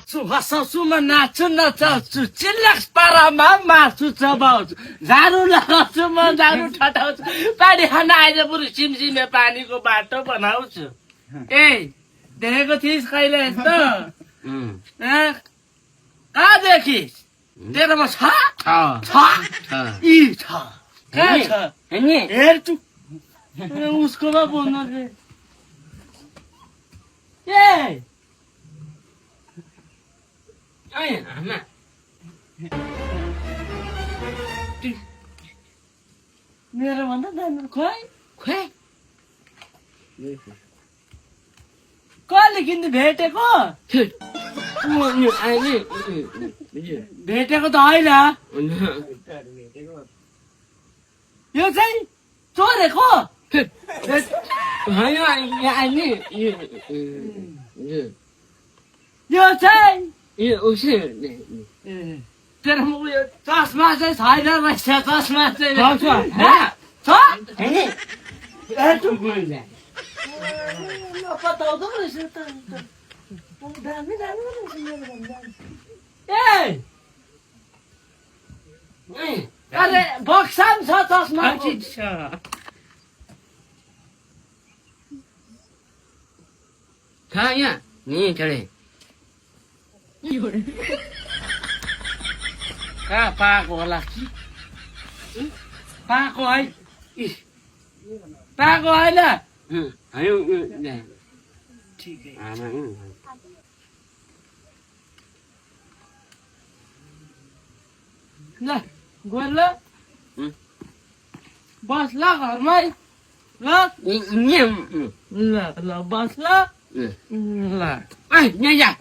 नाच्छु हँसाउँछु म नाच्छु नचाउँछु चिल्लास पारामा मार्छु चबाउँछु झाडु लगाउँछु म झाडु ठटाउँछु पानी खान आइज बरु सिमसिमे पानीको बाटो बनाउँछु ए देखेको थिइस् कहिले यस्तो कहाँ देखिस् तेरोमा छ छ कहाँ छ हेर्छु उसकोमा बोल्नु ए मेरो भन्दा दामी खोइ खोइ कहिले किन्नु भेटेको भेटेको त होइन यो चाहिँ चोरेको यो चाहिँ तेरो उयो चस्मा चाहिँ छैन रहेछ चस्मा चाहिँ नपताउँदो रहेछ त दामी दामी अरे बक्सा पनि छ चस्मा यहाँ नि चढे कहाँ पाएको होला पाएको है पाएको होइन ल गयो ल बस ल घरमै ल ल बस ल ल यहाँ